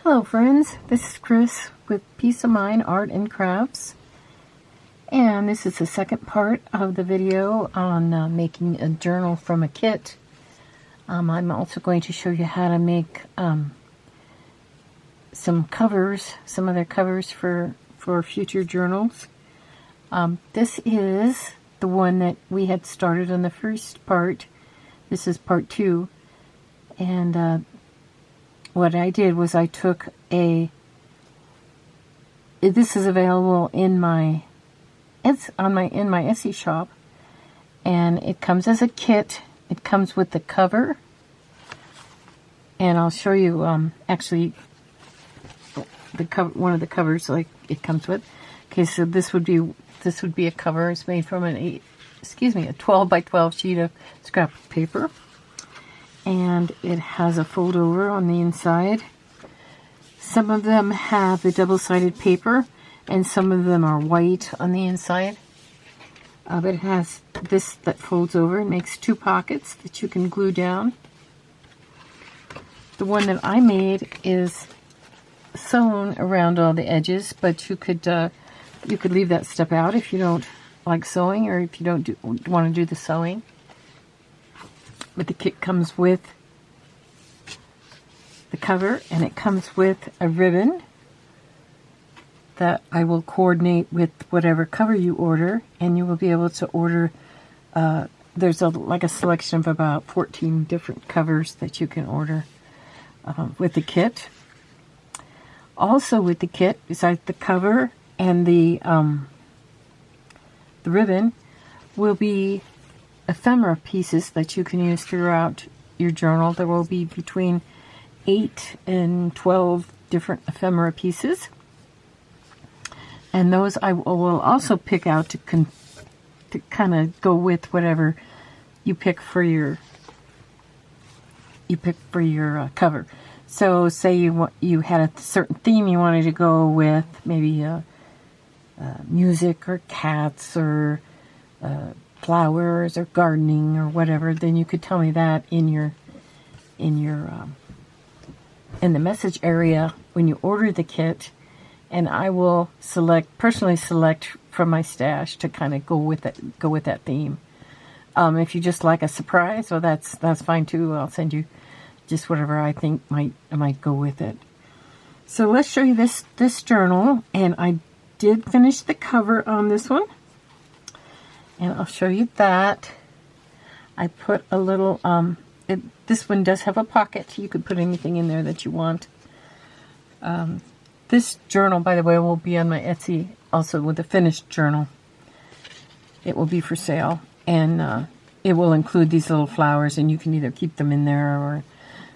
Hello friends, this is Chris with Peace of Mind Art and Crafts, and this is the second part of the video on making a journal from a kit. I'm also going to show you how to make some other covers for future journals. This is the one that we had started on the first part. This is part 2, and what I did was I took this is available in my Etsy shop, and it comes as a kit. It comes with the cover, and I'll show you actually the cover, one of the covers like it comes with. Okay, so this would be a cover. It's made from a 12 by 12 sheet of scrap paper. And it has a fold over on the inside. Some of them have the double-sided paper, and some of them are white on the inside. But it has this that folds over. It makes 2 pockets that you can glue down. The one that I made is sewn around all the edges, but you could leave that step out if you don't like sewing, or if you don't want to do the sewing. But the kit comes with the cover, and it comes with a ribbon that I will coordinate with whatever cover you order, and you will be able to order. There's like a selection of about 14 different covers that you can order with the kit. Also with the kit, besides the cover and the ribbon, will be ephemera pieces that you can use throughout your journal. There will be between 8 and 12 different ephemera pieces, and those I will also pick out to kind of go with whatever you pick for your cover. So say you had a certain theme you wanted to go with, maybe music or cats or flowers or gardening or whatever, then you could tell me that in the message area when you order the kit, and I will personally select from my stash to kind of go with that theme. If you just like a surprise, well, that's fine too. I'll send you just whatever I think might go with it. So let's show you this journal, and I did finish the cover on this one. And I'll show you that. I put a little, this one does have a pocket. You could put anything in there that you want. This journal, by the way, will be on my Etsy also with a finished journal. It will be for sale. And it will include these little flowers, and you can either keep them in there, or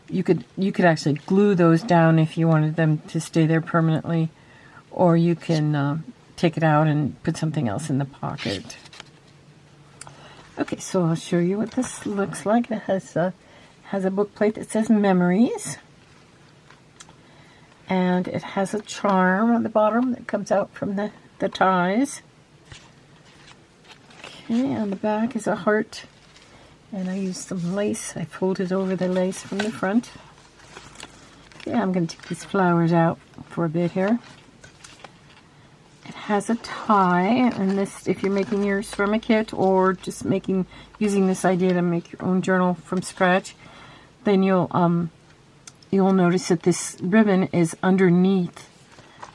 you could actually glue those down if you wanted them to stay there permanently. Or you can take it out and put something else in the pocket. Okay, so I'll show you what this looks like. It has a book plate that says Memories. And it has a charm on the bottom that comes out from the ties. Okay, on the back is a heart. And I used some lace. I folded over the lace from the front. Yeah, I'm going to take these flowers out for a bit here. It has a tie, and this, if you're making yours from a kit or just using this idea to make your own journal from scratch, then you'll notice that this ribbon is underneath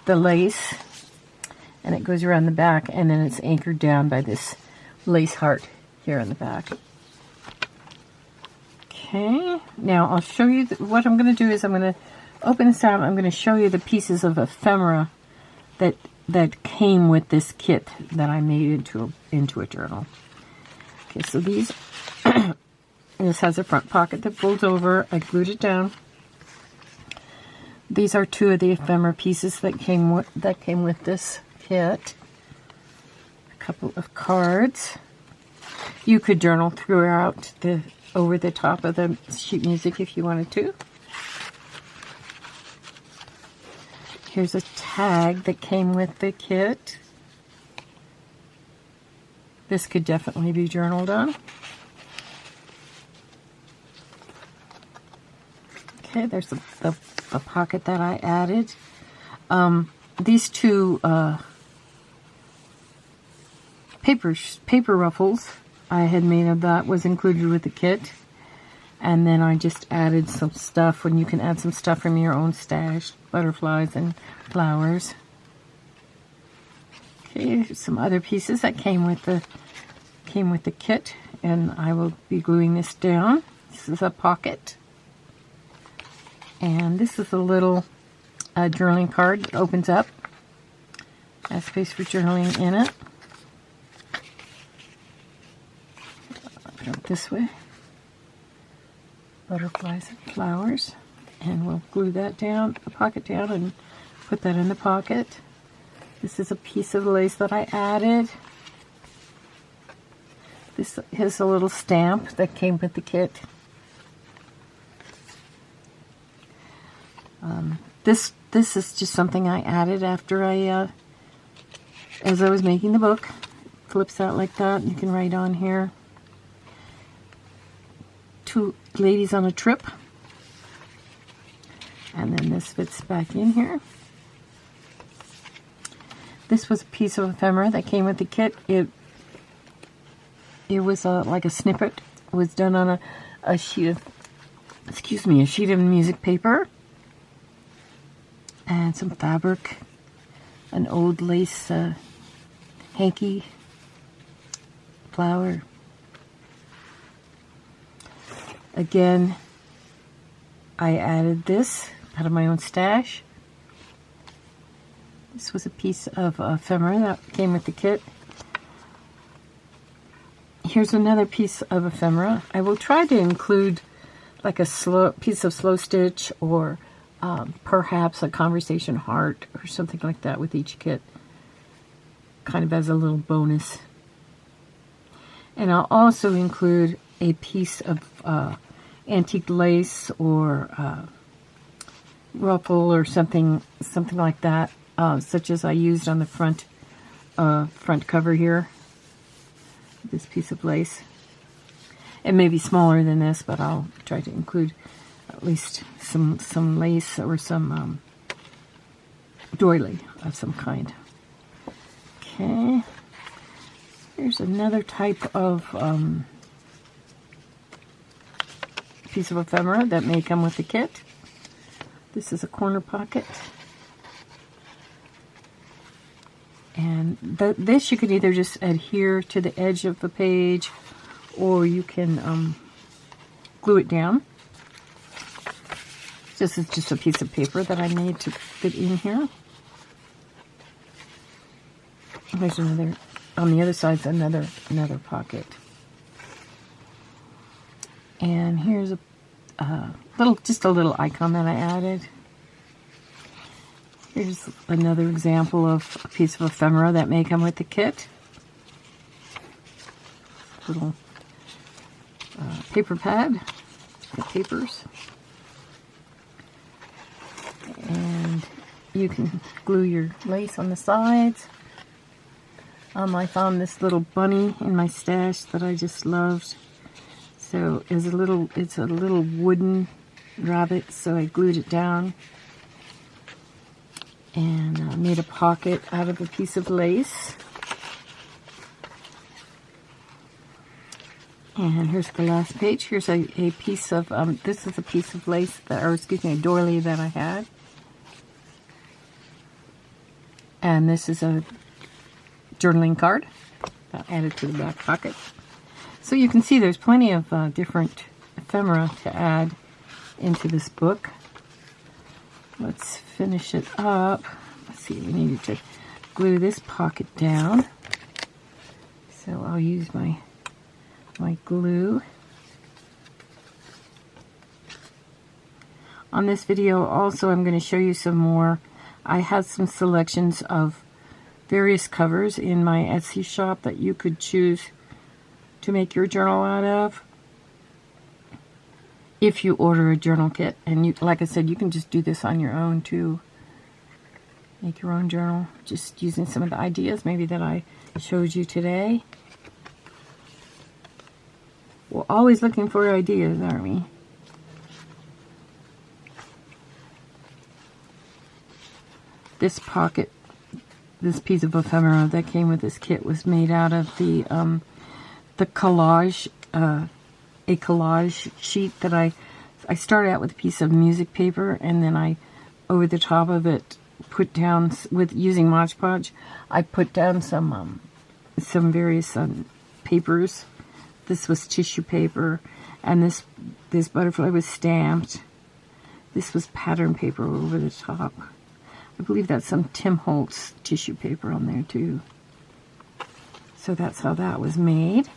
the lace, and it goes around the back, and then it's anchored down by this lace heart here on the back. Okay, now I'll show you what I'm going to do is I'm going to open this out. I'm going to show you the pieces of ephemera that came with this kit that I made into a journal. Okay, so these, this has a front pocket that folds over. I glued it down. These are 2 of the ephemera pieces that came with this kit. A couple of cards. You could journal throughout over the top of the sheet music if you wanted to. Here's a tag that came with the kit. This could definitely be journaled on. Okay, there's the pocket that I added. These two paper ruffles I had made of that was included with the kit. And then I just added some stuff, and you can add some stuff from your own stash, butterflies and flowers. Okay, here's some other pieces that came with the kit, and I will be gluing this down. This is a pocket. And this is a little journaling card that opens up. Has space for journaling in it. Go this way. Butterflies and flowers. And we'll glue that down, the pocket down, and put that in the pocket. This is a piece of lace that I added. This is a little stamp that came with the kit. This is just something I added after as I was making the book. It flips out like that. You can write on here, 2 ladies on a trip. And then this fits back in here. This was a piece of ephemera that came with the kit. It was like a snippet. It was done on a sheet of music paper. And some fabric, an old lace hanky, flower. Again, I added this out of my own stash. This was a piece of ephemera that came with the kit. Here's another piece of ephemera. I will try to include like a piece of slow stitch, or perhaps a conversation heart or something like that with each kit, kind of as a little bonus. And I'll also include a piece of antique lace or ruffle or something like that, such as I used on the front cover here. This piece of lace. It may be smaller than this, but I'll try to include at least some lace or some doily of some kind. Okay. Here's another type of piece of ephemera that may come with the kit. This is a corner pocket. And this you could either just adhere to the edge of the page, or you can glue it down. This is just a piece of paper that I made to fit in here. There's another, on the other side's another pocket. And here's just a little icon that I added. Here's another example of a piece of ephemera that may come with the kit. Little paper pad, the papers. And you can glue your lace on the sides. I found this little bunny in my stash that I just loved. So it's a little wooden rabbit, so I glued it down and made a pocket out of a piece of lace. And here's the last page. Here's a piece of, this is a piece of lace, a doily that I had. And this is a journaling card that I added to the back pocket. So you can see there's plenty of different ephemera to add into this book. Let's finish it up. Let's see, we needed to glue this pocket down. So I'll use my glue. On this video also I'm going to show you some more. I have some selections of various covers in my Etsy shop that you could choose to make your journal out of if you order a journal kit. And like I said, you can just do this on your own too. Make your own journal, just using some of the ideas maybe that I showed you today. We're always looking for ideas, aren't we? this pocket, this piece of ephemera that came with this kit was made out of the collage, a collage sheet that I started out with a piece of music paper, and then I, over the top of it, put down, with using Mod Podge, I put down some various papers. This was tissue paper, and this butterfly was stamped. This was pattern paper over the top. I believe that's some Tim Holtz tissue paper on there too. So that's how that was made.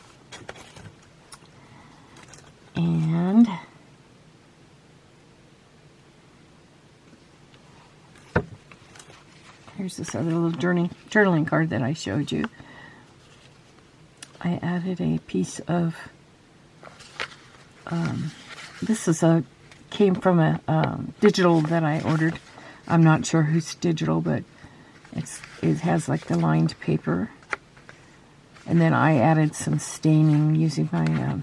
And here's this other little journaling card that I showed you. I added a piece of, this is came from a digital that I ordered. I'm not sure whose digital, but it has like the lined paper. And then I added some staining using my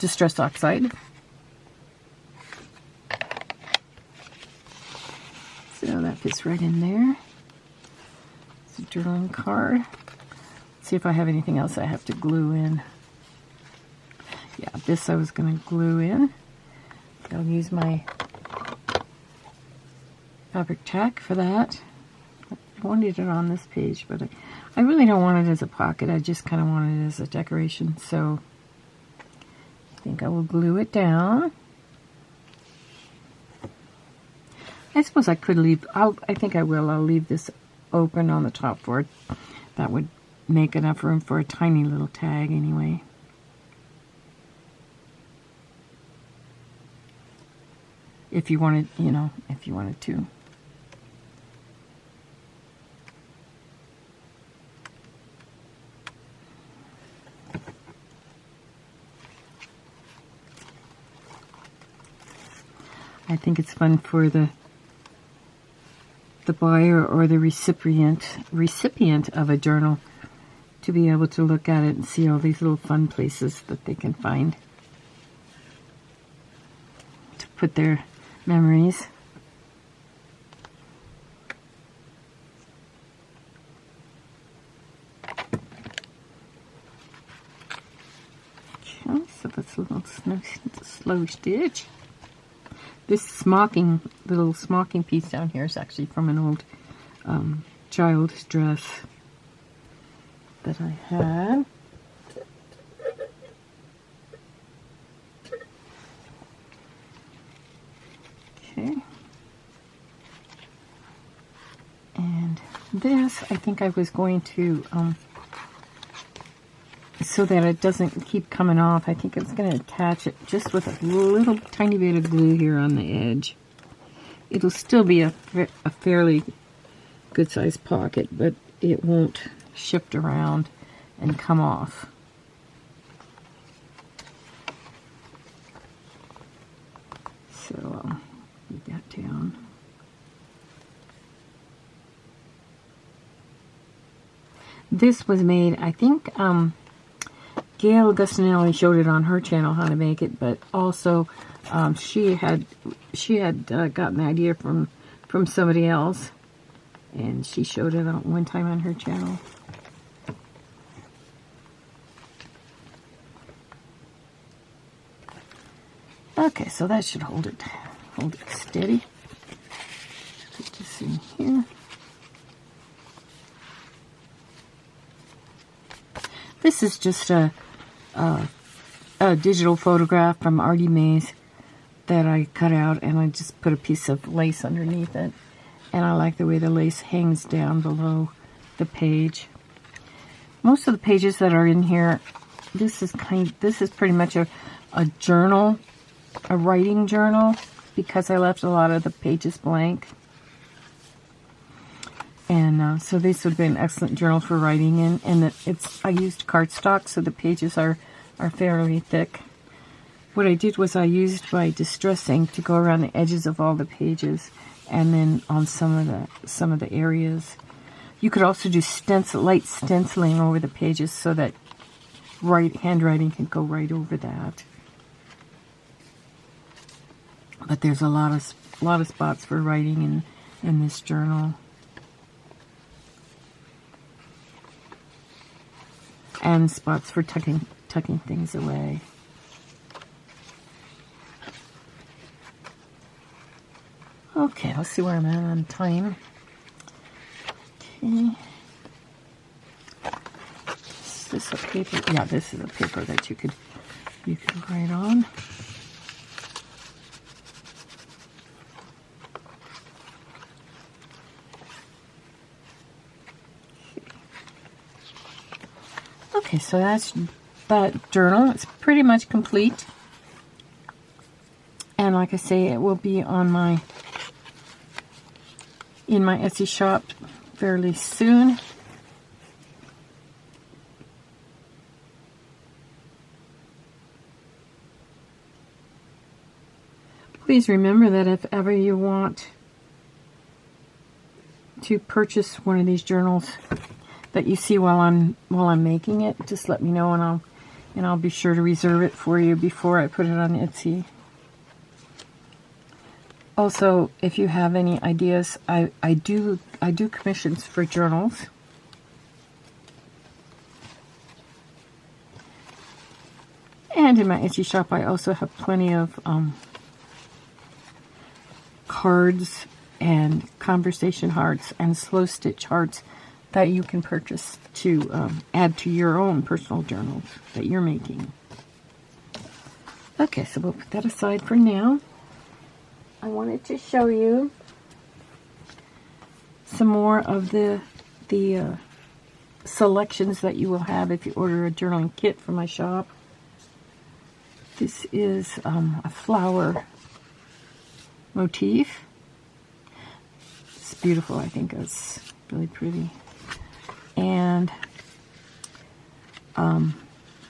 Distress Oxide. So that fits right in there. It's a journaling card. Let's see if I have anything else I have to glue in. Yeah, this I was going to glue in. I'll use my fabric tack for that. I wanted it on this page, but I really don't want it as a pocket. I just kind of want it as a decoration. So I think I will glue it down. I suppose I could leave, I think I will. I'll leave this open on the top for it. That would make enough room for a tiny little tag anyway. If you wanted, you know, if you wanted to. I think it's fun for the buyer or the recipient of a journal to be able to look at it and see all these little fun places that they can find to put their memories. Okay, so that's a little slow stitch. This little smocking piece down here is actually from an old child's dress that I had. Okay. And this, I think I was going to, so that it doesn't keep coming off, I think I was going to attach it just with a little tiny bit of glue here on the edge. It'll still be a fairly good sized pocket, but it won't shift around and come off. So I'll put that down. This was made, I think, Gail Gustinelli showed it on her channel how to make it, but also she had gotten the idea from somebody else, and she showed it one time on her channel. Okay, so that should hold it steady. Put this in here. This is just a digital photograph from Artie Mays that I cut out, and I just put a piece of lace underneath it. And I like the way the lace hangs down below the page. Most of the pages that are in here, this is pretty much a journal, a writing journal, because I left a lot of the pages blank. And so this would be an excellent journal for writing in. And I used cardstock, so the pages are fairly thick. What I did was I used my distress ink to go around the edges of all the pages, and then on some of the areas. You could also do light stenciling over the pages so that handwriting can go right over that. But there's a lot lot of spots for writing in this journal. And spots for tucking things away. Okay, let's see where I'm at on time. Okay. Is this a paper? Yeah, this is a paper that you could write on. Okay, so that's that journal. It's pretty much complete. And like I say, it will be on in my Etsy shop fairly soon. Please remember that if ever you want to purchase one of these journals that you see while I'm making it, just let me know, and I'll be sure to reserve it for you before I put it on Etsy. Also, if you have any ideas, I do commissions for journals. And in my Etsy shop, I also have plenty of cards and conversation hearts and slow stitch hearts that you can purchase to add to your own personal journals that you're making. Okay, so we'll put that aside for now. I wanted to show you some more of the selections that you will have if you order a journaling kit from my shop. This is a flower motif. It's beautiful. I think it's really pretty. And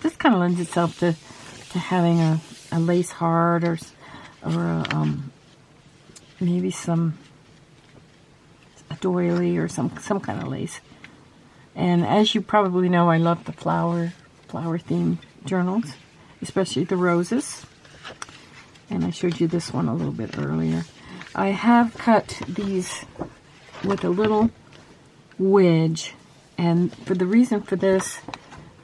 this kind of lends itself to having a lace heart or maybe a doily or some kind of lace. And as you probably know, I love the flower themed journals, especially the roses. And I showed you this one a little bit earlier. I have cut these with a little wedge, and for the reason for this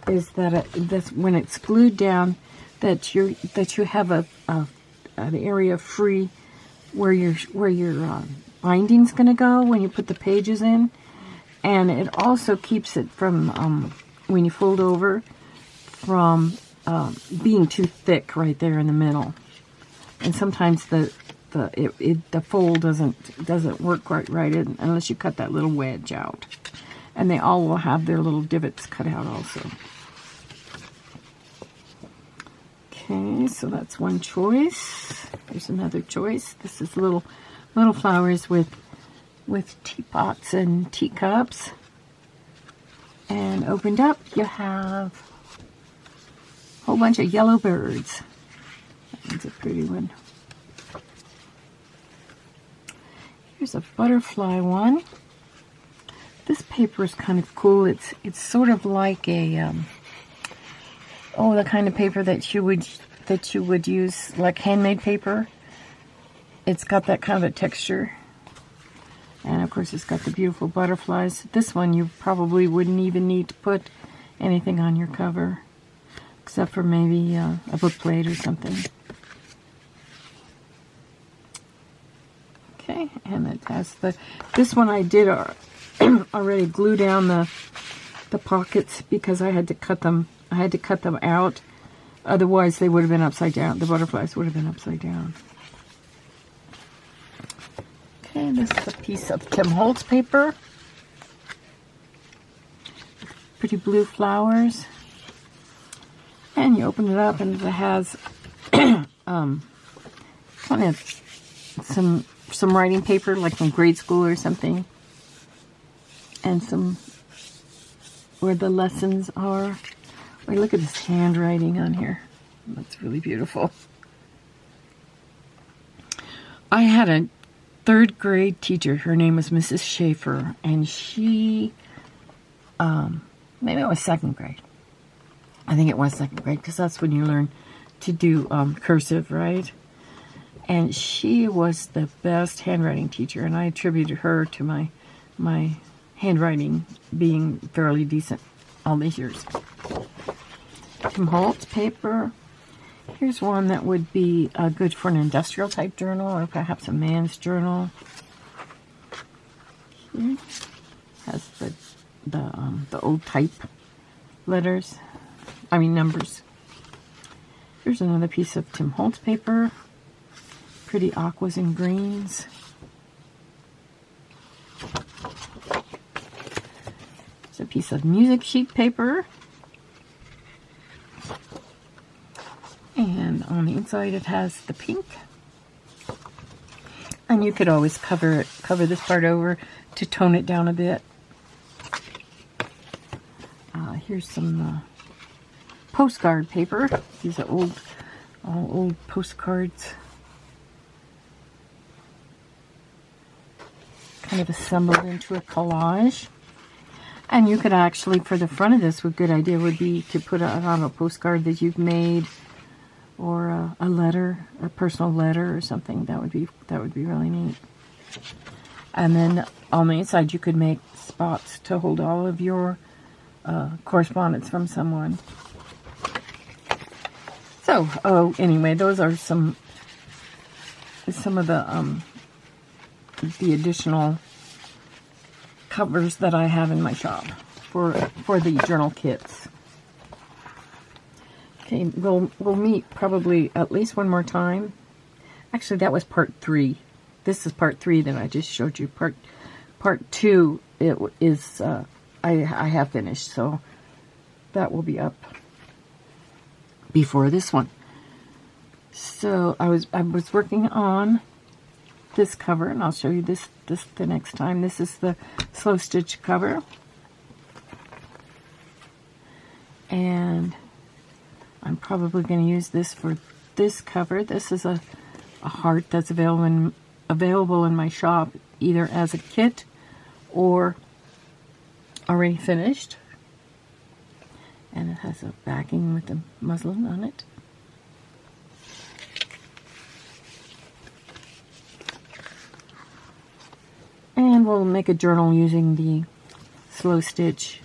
is that when it's glued down, that you have an area free where your binding's going to go when you put the pages in, and it also keeps it from when you fold over from being too thick right there in the middle. And sometimes the fold doesn't work quite right unless you cut that little wedge out. And they all will have their little divots cut out also. Okay, so that's one choice. There's another choice. This is little flowers with teapots and teacups. And opened up, you have a whole bunch of yellow birds. That's a pretty one. Here's a butterfly one. This paper is kind of cool. It's sort of like a the kind of paper that you would use, like handmade paper. It's got that kind of a texture, and of course it's got the beautiful butterflies. This one you probably wouldn't even need to put anything on your cover, except for maybe a book plate or something. Okay, and it has this one I did already glue down the pockets because I had to cut them out. Otherwise they would have been upside down. The butterflies would have been upside down. Okay, this is a piece of Tim Holtz paper. Pretty blue flowers. And you open it up and it has kind of some writing paper, like from grade school or something. And some where the lessons are. Wait, look at this handwriting on here. That's really beautiful. I had a third grade teacher. Her name was Mrs. Schaefer, and she, maybe it was second grade. I think it was second grade because that's when you learn to do cursive, right? And she was the best handwriting teacher, and I attributed her to my handwriting being fairly decent all these years. Tim Holtz paper. Here's one that would be good for an industrial type journal or perhaps a man's journal. Here has the old type letters. I mean numbers. Here's another piece of Tim Holtz paper. Pretty aquas and greens. There's a piece of music sheet paper. And on the inside it has the pink. And you could always cover this part over to tone it down a bit. Here's some postcard paper. These are all old postcards. Kind of assembled into a collage. And you could actually, for the front of this, a good idea would be to put on a postcard that you've made, or a letter, a personal letter or something. That would be really neat. And then on the inside, you could make spots to hold all of your correspondence from someone. So, anyway, those are some of the additional covers that I have in my shop for the journal kits. Okay, we'll meet probably at least one more time. Actually, that was part 3. This is part 3 that I just showed you. Part 2 is I have finished, so that will be up before this one. So I was working on this cover, and I'll show you this the next time. This is the slow stitch cover, and I'm probably going to use this for this cover. This is a heart that's available in my shop, either as a kit or already finished, and it has a backing with the muslin on it. And we'll make a journal using the slow stitch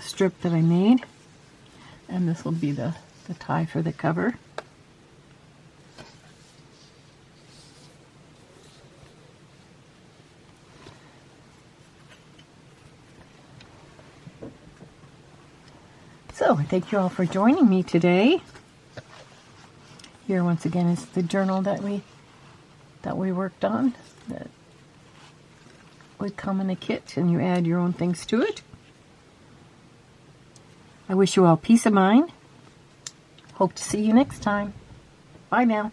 strip that I made. And this will be the tie for the cover. So, thank you all for joining me today. Here once again is the journal that we worked on. That would come in a kit, and you add your own things to it. I wish you all peace of mind. Hope to see you next time. Bye now.